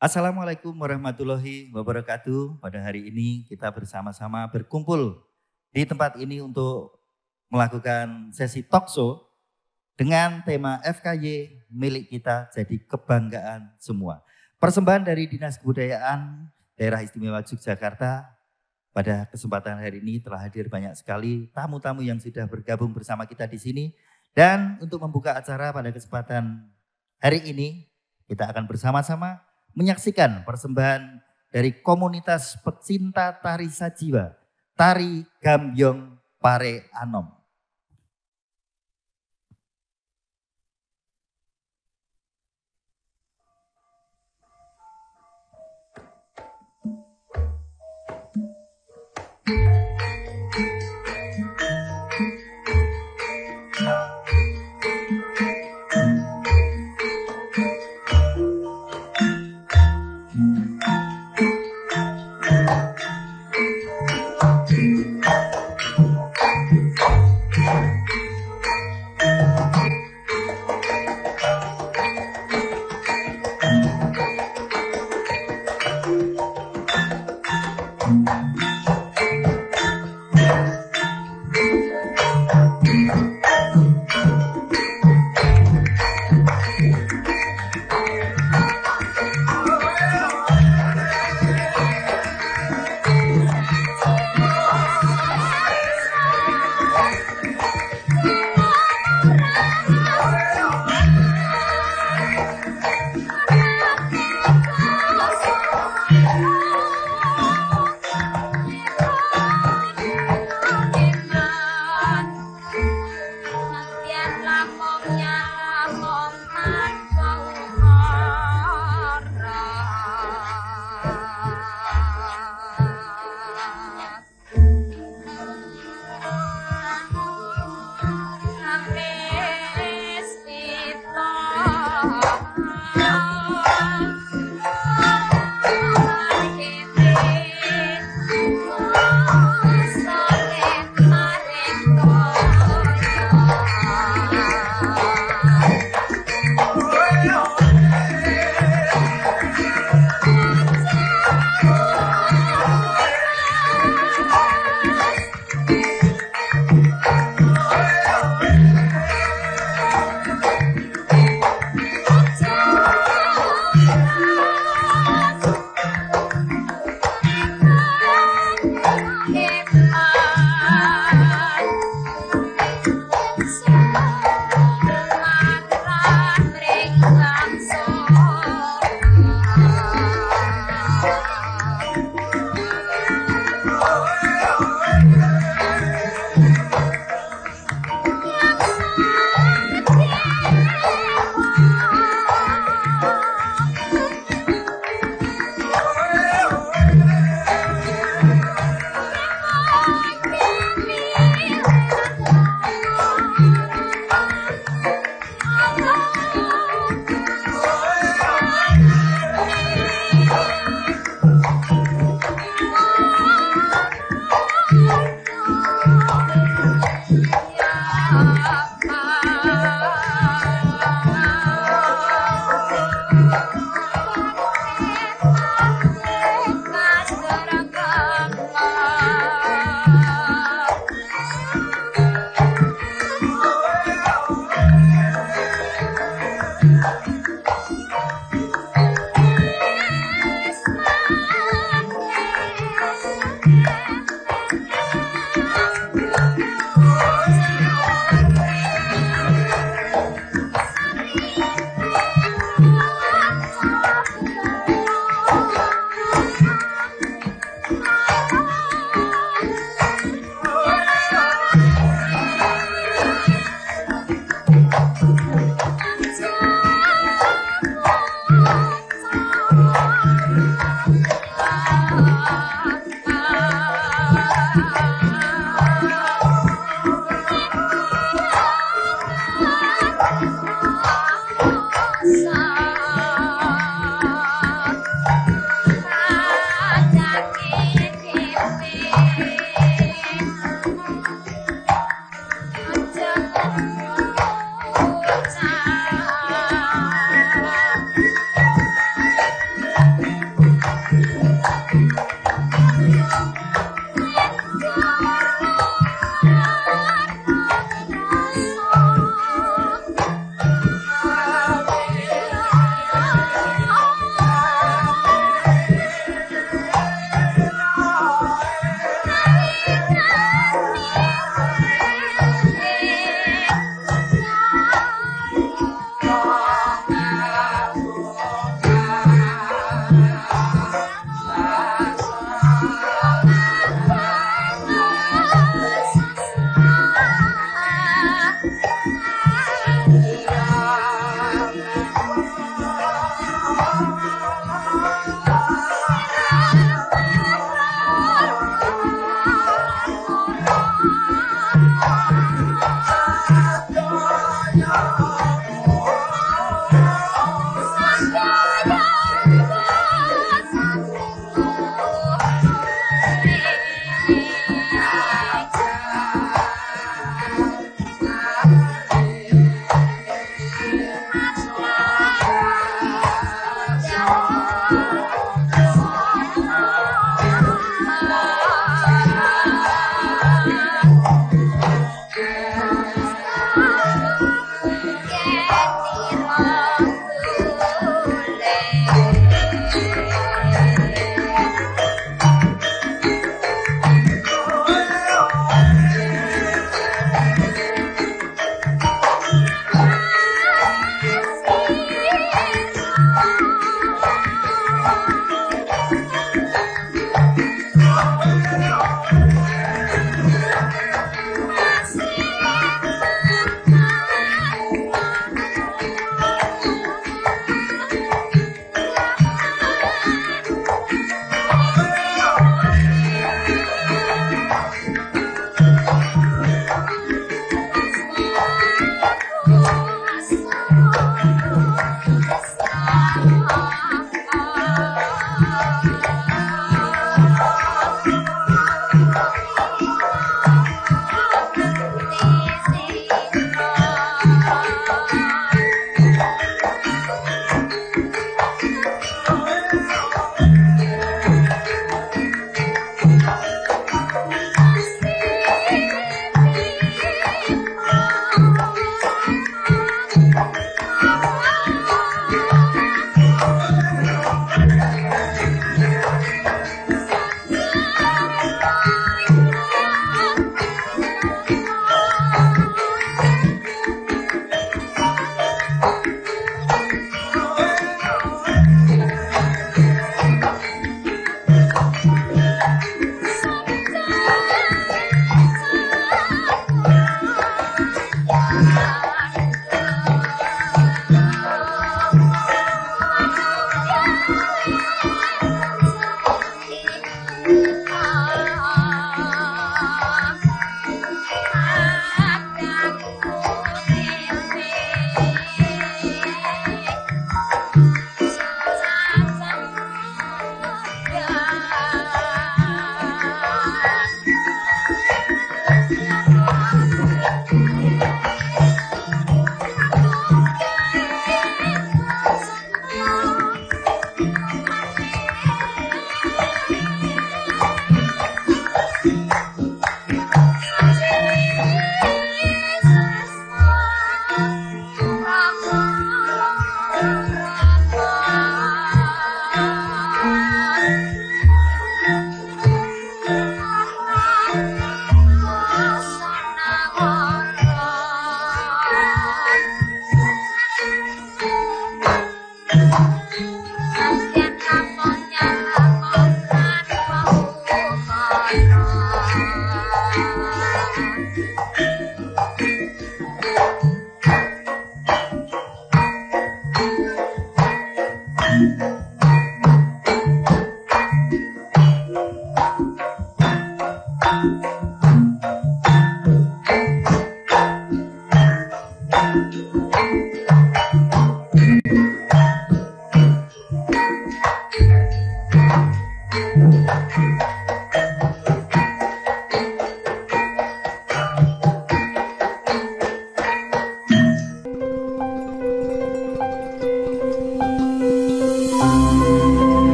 Assalamualaikum warahmatullahi wabarakatuh. Pada hari ini kita bersama-sama berkumpul di tempat ini untuk melakukan sesi talk show dengan tema FKY milik kita jadi kebanggaan semua. Persembahan dari Dinas Kebudayaan Daerah Istimewa Yogyakarta. Pada kesempatan hari ini telah hadir banyak sekali tamu-tamu yang sudah bergabung bersama kita di sini. Dan untuk membuka acara pada kesempatan hari ini kita akan bersama-sama menyaksikan persembahan dari komunitas pecinta tari sajiwa, Tari Gambyong Pare Anom.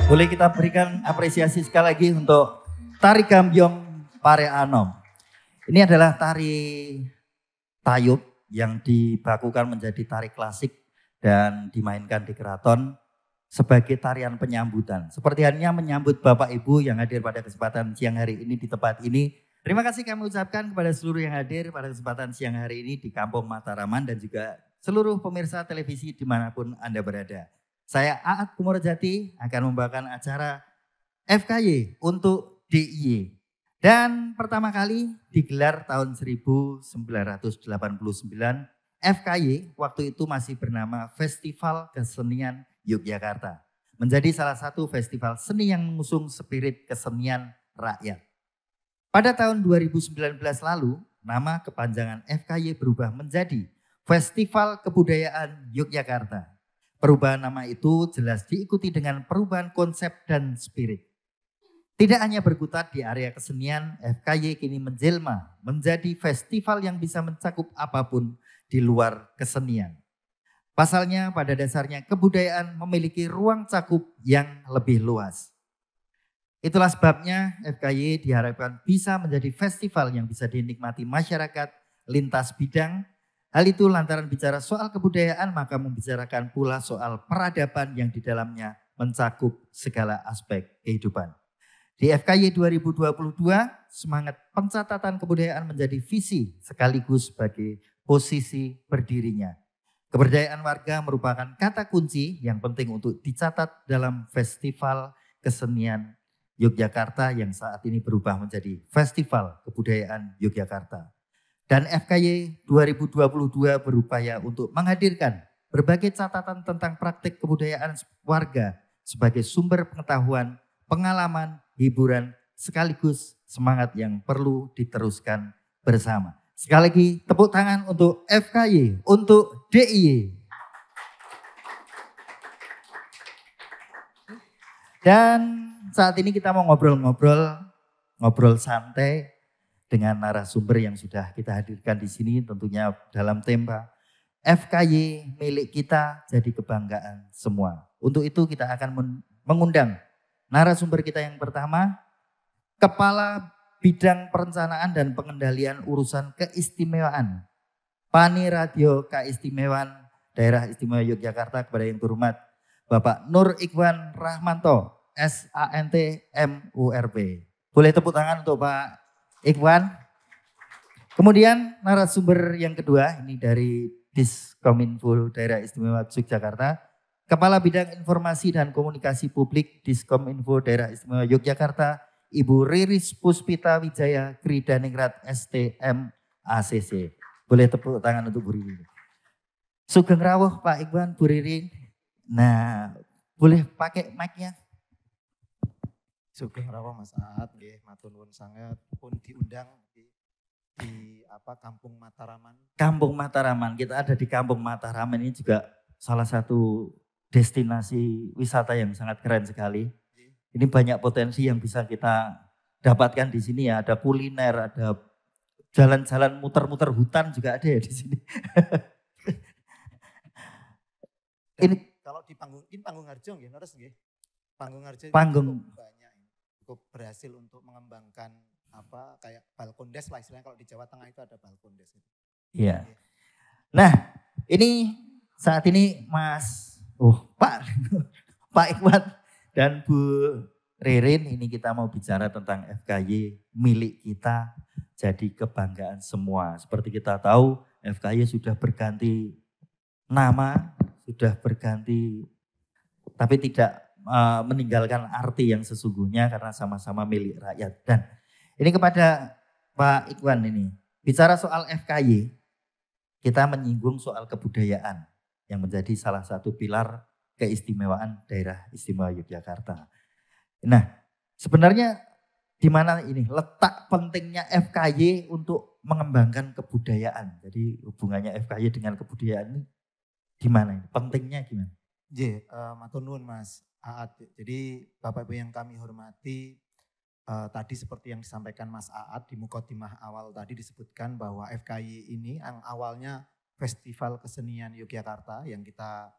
Boleh kita berikan apresiasi sekali lagi untuk tari gambyong Pare Anom. Ini adalah tari tayub yang dibakukan menjadi tari klasik dan dimainkan di keraton sebagai tarian penyambutan. Seperti halnya menyambut Bapak Ibu yang hadir pada kesempatan siang hari ini di tempat ini. Terima kasih kami ucapkan kepada seluruh yang hadir pada kesempatan siang hari ini di Kampung Mataraman dan juga seluruh pemirsa televisi dimanapun Anda berada. Saya Aat Kumorjati akan membawakan acara FKY untuk DIY. Dan pertama kali digelar tahun 1989, FKY waktu itu masih bernama Festival Kesenian Yogyakarta. Menjadi salah satu festival seni yang mengusung spirit kesenian rakyat. Pada tahun 2019 lalu, nama kepanjangan FKY berubah menjadi Festival Kebudayaan Yogyakarta. Perubahan nama itu jelas diikuti dengan perubahan konsep dan spirit. Tidak hanya berkutat di area kesenian, FKY kini menjelma menjadi festival yang bisa mencakup apapun di luar kesenian. Pasalnya pada dasarnya kebudayaan memiliki ruang cakup yang lebih luas. Itulah sebabnya FKY diharapkan bisa menjadi festival yang bisa dinikmati masyarakat lintas bidang. Hal itu lantaran bicara soal kebudayaan maka membicarakan pula soal peradaban yang di dalamnya mencakup segala aspek kehidupan. Di FKY 2022 semangat pencatatan kebudayaan menjadi visi sekaligus sebagai posisi berdirinya. Keberdayaan warga merupakan kata kunci yang penting untuk dicatat dalam Festival Kesenian Yogyakarta yang saat ini berubah menjadi Festival Kebudayaan Yogyakarta. Dan FKY 2022 berupaya untuk menghadirkan berbagai catatan tentang praktik kebudayaan warga sebagai sumber pengetahuan, pengalaman, hiburan, sekaligus semangat yang perlu diteruskan bersama. Sekali lagi tepuk tangan untuk FKY, untuk DIY. Dan saat ini kita mau ngobrol santai dengan narasumber yang sudah kita hadirkan di sini tentunya dalam tema FKY milik kita jadi kebanggaan semua. Untuk itu kita akan mengundang narasumber kita yang pertama, Kepala Bidang Perencanaan dan Pengendalian Urusan Keistimewaan Pani Radio Keistimewaan Daerah Istimewa Yogyakarta kepada yang terhormat Bapak Nur Ikhwan Rahmanto, SANT MURP. Boleh tepuk tangan untuk Pak Ikhwan. Kemudian narasumber yang kedua ini dari Diskominfo Daerah Istimewa Yogyakarta, Kepala Bidang Informasi dan Komunikasi Publik Diskominfo Daerah Istimewa Yogyakarta, Ibu Riris Puspita Wijaya Kridaningrat STM ACC. Boleh tepuk tangan untuk Bu Ririn. Sugeng rawuh Pak Ikhwan, Bu Ririn. Nah, boleh pakai mic-nya. Sugeng rawuh Mas Aat, nggih matur nuwun sanget pun diundang di Kampung Mataraman. Kampung Mataraman, kita ada di Kampung Mataraman ini juga salah satu destinasi wisata yang sangat keren sekali. Ini banyak potensi yang bisa kita dapatkan di sini ya, ada kuliner, ada jalan-jalan muter-muter hutan juga ada ya di sini. Ini kalau di Panggung Harjo nggih, terus nggih. Panggung Harjo cukup banyak, cukup berhasil untuk mengembangkan kayak balkondes lah istilahnya, kalau di Jawa Tengah itu ada balkondes. Iya. Nah, ini saat ini Pak Ikhwan dan Bu Ririn, ini kita mau bicara tentang FKY milik kita jadi kebanggaan semua. Seperti kita tahu FKY sudah berganti nama, sudah berganti tapi tidak meninggalkan arti yang sesungguhnya karena sama-sama milik rakyat. Dan ini kepada Pak Ikhwan ini, bicara soal FKY, kita menyinggung soal kebudayaan yang menjadi salah satu pilar keistimewaan daerah istimewa Yogyakarta. Nah, sebenarnya di mana ini letak pentingnya FKY untuk mengembangkan kebudayaan? Jadi hubungannya FKY dengan kebudayaan ini di mana? Pentingnya gimana? Matur nuwun Mas Aat. Jadi Bapak Ibu yang kami hormati, tadi seperti yang disampaikan Mas Aat di mukadimah awal tadi disebutkan bahwa FKY ini yang awalnya Festival Kesenian Yogyakarta yang kita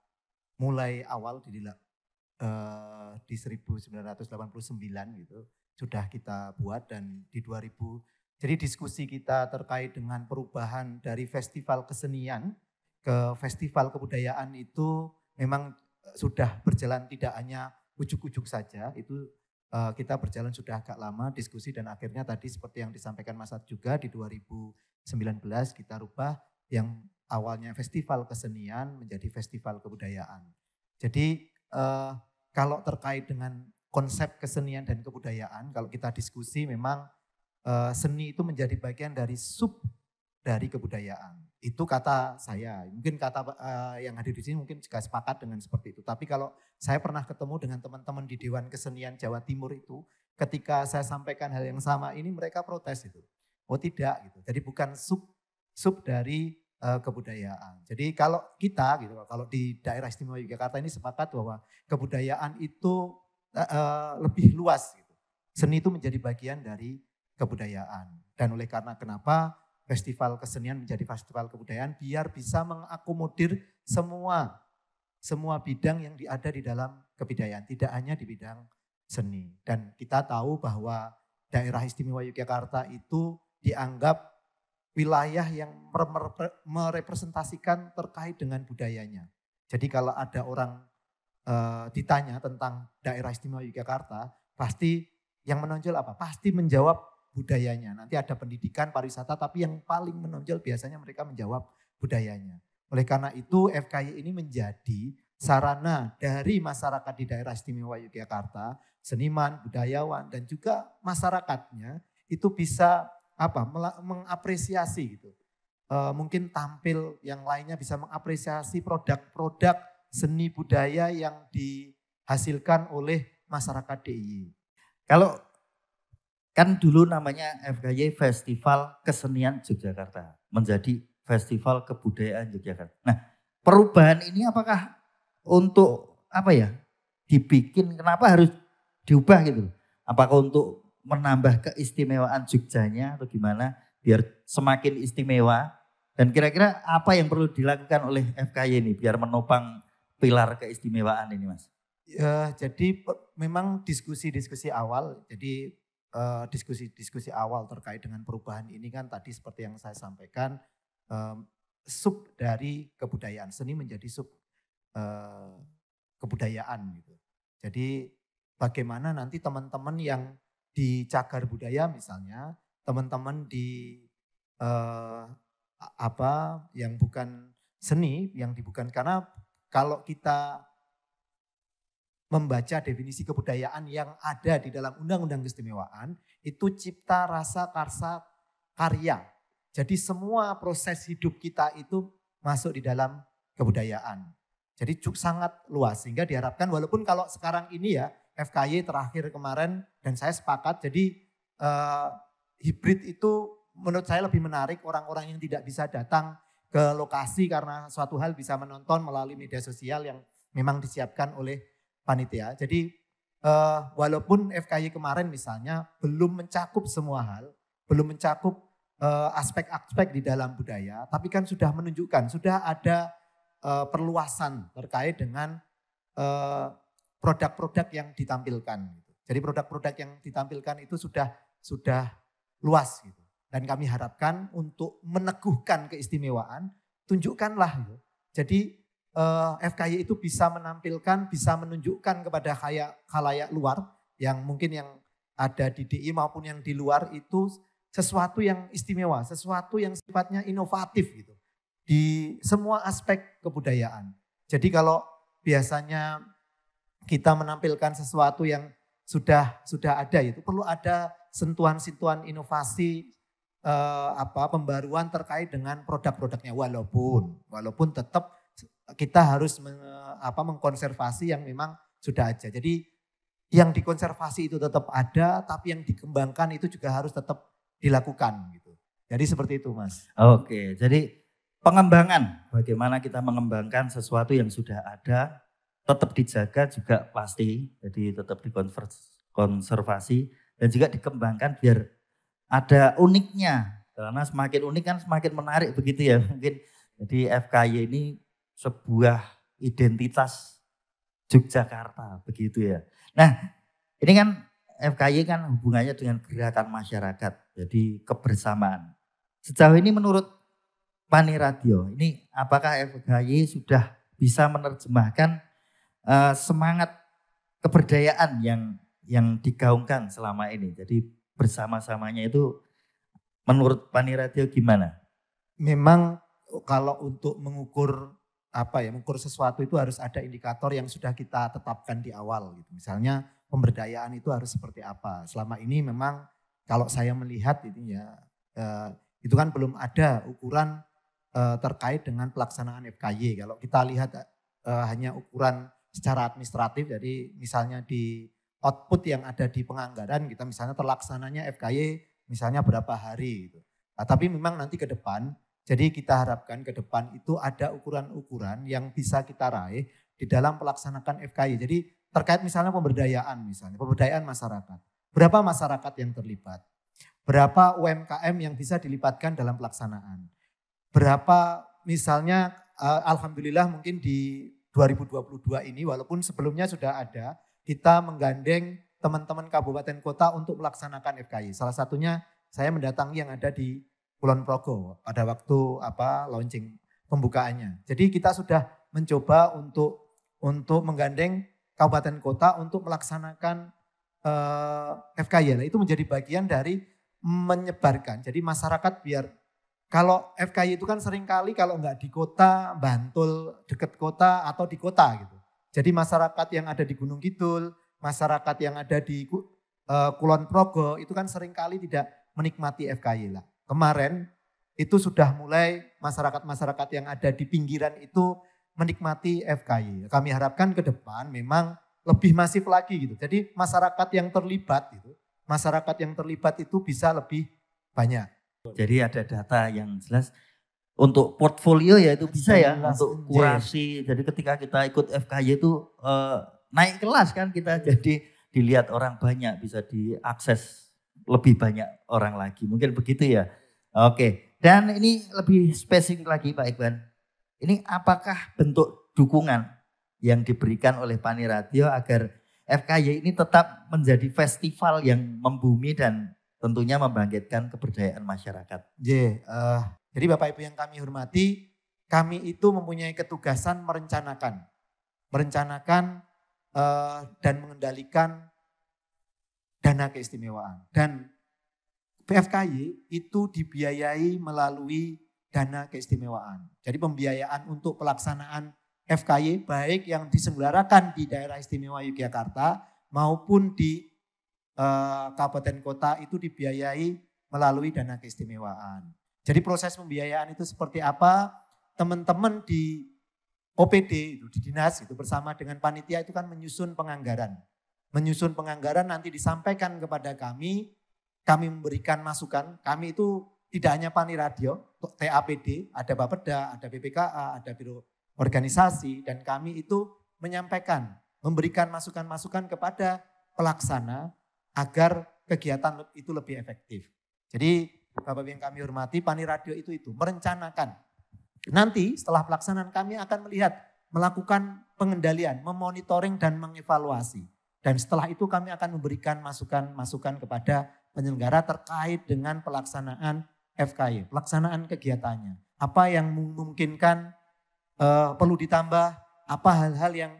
mulai awal di 1989 gitu sudah kita buat, dan di 2023 Jadi diskusi kita terkait dengan perubahan dari festival kesenian ke festival kebudayaan itu memang sudah berjalan tidak hanya ujuk-ujuk saja, itu kita berjalan sudah agak lama diskusi dan akhirnya tadi seperti yang disampaikan Mas Ad juga di 2019 kita rubah yang awalnya festival kesenian menjadi festival kebudayaan. Jadi kalau terkait dengan konsep kesenian dan kebudayaan, kalau kita diskusi memang seni itu menjadi bagian dari sub dari kebudayaan. Itu kata saya. Mungkin kata yang hadir di sini mungkin juga sepakat dengan seperti itu. Tapi kalau saya pernah ketemu dengan teman-teman di Dewan Kesenian Jawa Timur itu, ketika saya sampaikan hal yang sama ini mereka protes itu. Oh tidak gitu. Jadi bukan sub dari kebudayaan. Jadi kalau kita gitu, kalau di daerah istimewa Yogyakarta ini sepakat bahwa kebudayaan itu lebih luas gitu. Seni itu menjadi bagian dari kebudayaan. Dan oleh karena kenapa festival kesenian menjadi festival kebudayaan biar bisa mengakomodir semua bidang yang ada di dalam kebudayaan, tidak hanya di bidang seni. Dan kita tahu bahwa daerah istimewa Yogyakarta itu dianggap wilayah yang merepresentasikan terkait dengan budayanya. Jadi kalau ada orang ditanya tentang daerah istimewa Yogyakarta, pasti yang menonjol apa? Pasti menjawab budayanya. Nanti ada pendidikan, pariwisata, tapi yang paling menonjol biasanya mereka menjawab budayanya. Oleh karena itu FKY ini menjadi sarana dari masyarakat di daerah istimewa Yogyakarta, seniman, budayawan, dan juga masyarakatnya itu bisa mengapresiasi gitu. Mungkin tampil yang lainnya bisa mengapresiasi produk-produk seni budaya yang dihasilkan oleh masyarakat DIY. Kalau kan dulu namanya FKY Festival Kesenian Yogyakarta menjadi Festival Kebudayaan Yogyakarta. Nah, perubahan ini apakah untuk dibikin, kenapa harus diubah gitu? Apakah untuk menambah keistimewaan Jogjanya atau gimana biar semakin istimewa? Dan kira-kira apa yang perlu dilakukan oleh FKY ini biar menopang pilar keistimewaan ini, Mas? Ya, jadi memang diskusi-diskusi awal, jadi diskusi-diskusi awal terkait dengan perubahan ini kan tadi seperti yang saya sampaikan, sub dari kebudayaan, seni menjadi sub kebudayaan gitu. Jadi bagaimana nanti teman-teman yang di cagar budaya misalnya, teman-teman di yang bukan seni, yang bukan, karena kalau kita membaca definisi kebudayaan yang ada di dalam Undang-Undang Keistimewaan, itu cipta, rasa, karsa, karya. Jadi semua proses hidup kita itu masuk di dalam kebudayaan. Jadi sangat luas, sehingga diharapkan walaupun kalau sekarang ini ya, FKY terakhir kemarin dan saya sepakat, jadi hibrid itu menurut saya lebih menarik, orang-orang yang tidak bisa datang ke lokasi karena suatu hal bisa menonton melalui media sosial yang memang disiapkan oleh panitia. Jadi walaupun FKY kemarin misalnya belum mencakup semua hal, belum mencakup aspek-aspek di dalam budaya, tapi kan sudah menunjukkan, sudah ada perluasan terkait dengan produk-produk yang ditampilkan. Jadi produk-produk yang ditampilkan itu sudah luas gitu. Dan kami harapkan untuk meneguhkan keistimewaan, tunjukkanlah gitu. Jadi FKY itu bisa menampilkan, bisa menunjukkan kepada khalayak luar yang mungkin yang ada di DI maupun yang di luar itu sesuatu yang istimewa, sesuatu yang sifatnya inovatif gitu di semua aspek kebudayaan. Jadi kalau biasanya kita menampilkan sesuatu yang sudah ada itu perlu ada sentuhan-sentuhan inovasi, pembaruan terkait dengan produk-produknya walaupun tetap kita harus mengkonservasi yang memang sudah ada. Jadi yang dikonservasi itu tetap ada, tapi yang dikembangkan itu juga harus tetap dilakukan gitu. Jadi seperti itu, Mas. Oke, jadi pengembangan, bagaimana kita mengembangkan sesuatu yang sudah ada, tetap dijaga juga pasti, jadi tetap dikonservasi dan juga dikembangkan biar ada uniknya. Karena semakin unik kan semakin menarik begitu ya mungkin. Jadi FKY ini sebuah identitas Yogyakarta begitu ya. Nah ini kan FKY kan hubungannya dengan gerakan masyarakat. jadi kebersamaan. Sejauh ini menurut Pani Radio, ini apakah FKY sudah bisa menerjemahkan semangat keberdayaan yang digaungkan selama ini? Jadi bersama-samanya itu menurut Pani Radio gimana? Memang kalau untuk mengukur mengukur sesuatu itu harus ada indikator yang sudah kita tetapkan di awal gitu. Misalnya pemberdayaan itu harus seperti apa. Selama ini memang kalau saya melihat ini ya itu kan belum ada ukuran terkait dengan pelaksanaan FKY. Kalau kita lihat hanya ukuran secara administratif, jadi misalnya di output yang ada di penganggaran kita misalnya terlaksananya FKY misalnya berapa hari gitu. Nah, tapi memang nanti ke depan, jadi kita harapkan ke depan itu ada ukuran-ukuran yang bisa kita raih di dalam pelaksanakan FKY. Jadi terkait misalnya pemberdayaan masyarakat. Berapa masyarakat yang terlibat? Berapa UMKM yang bisa dilibatkan dalam pelaksanaan? Berapa misalnya alhamdulillah mungkin di 2022 ini walaupun sebelumnya sudah ada, kita menggandeng teman-teman kabupaten kota untuk melaksanakan FKY. Salah satunya saya mendatangi yang ada di Kulon Progo pada waktu launching pembukaannya. Jadi kita sudah mencoba untuk menggandeng kabupaten kota untuk melaksanakan FKY. Nah, itu menjadi bagian dari menyebarkan. Jadi masyarakat biar kalau FKY itu kan seringkali kalau enggak di kota, Bantul, dekat kota atau di kota gitu. Jadi masyarakat yang ada di Gunung Kidul, masyarakat yang ada di Kulon Progo itu kan seringkali tidak menikmati FKY lah. Kemarin itu sudah mulai masyarakat-masyarakat yang ada di pinggiran itu menikmati FKY. Kami harapkan ke depan memang lebih masif lagi gitu. Jadi masyarakat yang terlibat itu bisa lebih banyak. Jadi ada data yang jelas untuk portfolio ya itu bisa ya untuk kurasi. Jadi ketika kita ikut FKY itu naik kelas kan kita jadi dilihat orang banyak, bisa diakses lebih banyak orang lagi. Mungkin begitu ya. Oke, dan ini lebih spesifik lagi Pak Iqban. Ini apakah bentuk dukungan yang diberikan oleh Pani Radio agar FKY ini tetap menjadi festival yang membumi dan tentunya membangkitkan keberdayaan masyarakat? Jadi Bapak Ibu yang kami hormati, kami itu mempunyai ketugasan merencanakan dan mengendalikan dana keistimewaan. Dan FKY itu dibiayai melalui dana keistimewaan. Jadi pembiayaan untuk pelaksanaan FKY baik yang diselenggarakan di daerah istimewa Yogyakarta maupun di kabupaten kota itu dibiayai melalui dana keistimewaan. Jadi proses pembiayaan itu seperti apa? Teman-teman di OPD itu di dinas itu bersama dengan panitia itu kan menyusun penganggaran. Menyusun penganggaran nanti disampaikan kepada kami memberikan masukan. Kami itu tidak hanya Pani Radio, TAPD, ada Bapeda, ada BPKA, ada Biro Organisasi, dan kami itu menyampaikan, memberikan masukan-masukan kepada pelaksana agar kegiatan itu lebih efektif. Jadi Bapak yang kami hormati, Pani Radio itu merencanakan. Nanti setelah pelaksanaan kami akan melakukan pengendalian, memonitoring dan mengevaluasi. Dan setelah itu kami akan memberikan masukan-masukan kepada penyelenggara terkait dengan pelaksanaan FKY, pelaksanaan kegiatannya. Apa yang memungkinkan perlu ditambah, apa hal-hal yang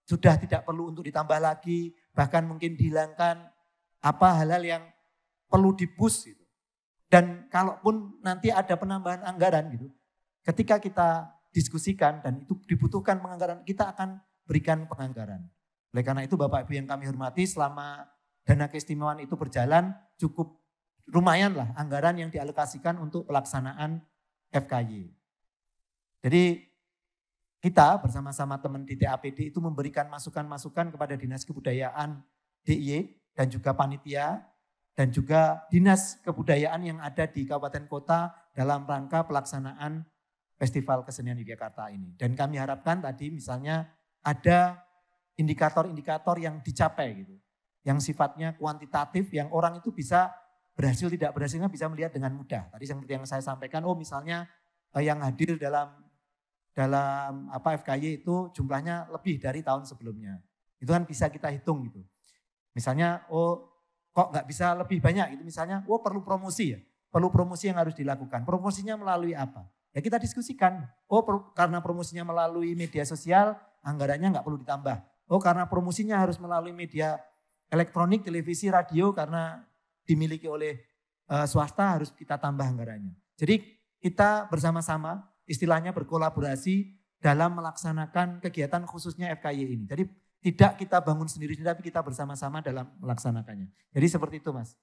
sudah tidak perlu untuk ditambah lagi, bahkan mungkin dihilangkan, apa hal-hal yang perlu di-boost gitu. Dan kalaupun nanti ada penambahan anggaran gitu, ketika kita diskusikan dan itu dibutuhkan penganggaran, kita akan berikan penganggaran. Oleh karena itu Bapak Ibu yang kami hormati, selama dana keistimewaan itu berjalan cukup lumayan lah anggaran yang dialokasikan untuk pelaksanaan FKY. Jadi kita bersama-sama teman di TAPD itu memberikan masukan-masukan kepada Dinas Kebudayaan DIY dan juga panitia dan juga Dinas Kebudayaan yang ada di kabupaten kota dalam rangka pelaksanaan Festival Kesenian Yogyakarta ini. Dan kami harapkan tadi misalnya ada indikator-indikator yang dicapai gitu. Yang sifatnya kuantitatif, yang orang itu bisa berhasil tidak berhasilnya bisa melihat dengan mudah. Tadi seperti yang saya sampaikan, misalnya yang hadir dalam FKY itu jumlahnya lebih dari tahun sebelumnya. Itu kan bisa kita hitung gitu. Misalnya kok nggak bisa lebih banyak gitu misalnya, perlu promosi ya, perlu promosi yang harus dilakukan. Promosinya melalui apa? Ya kita diskusikan, karena promosinya melalui media sosial, anggarannya nggak perlu ditambah. Karena promosinya harus melalui media elektronik, televisi, radio karena dimiliki oleh swasta harus kita tambah anggarannya. Jadi kita bersama-sama istilahnya berkolaborasi dalam melaksanakan kegiatan khususnya FKY ini. Jadi tidak kita bangun sendiri, tapi kita bersama-sama dalam melaksanakannya. Jadi seperti itu Mas.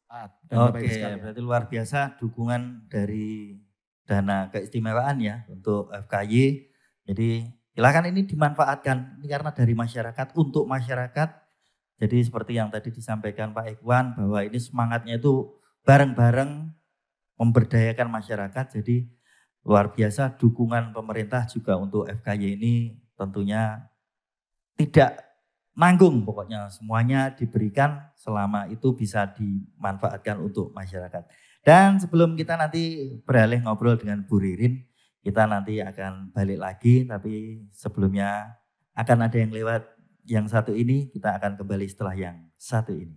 Oke, berarti luar biasa dukungan dari dana keistimewaan ya untuk FKY. Jadi silakan ini dimanfaatkan. Ini karena dari masyarakat untuk masyarakat. Jadi seperti yang tadi disampaikan Pak Ikhwan bahwa ini semangatnya itu bareng-bareng memberdayakan masyarakat. Jadi luar biasa dukungan pemerintah juga untuk FKY ini tentunya tidak nanggung, pokoknya semuanya diberikan selama itu bisa dimanfaatkan untuk masyarakat. Dan sebelum kita nanti beralih ngobrol dengan Bu Ririn, kita nanti akan balik lagi, tapi sebelumnya akan ada yang lewat yang satu ini, kita akan kembali setelah yang satu ini.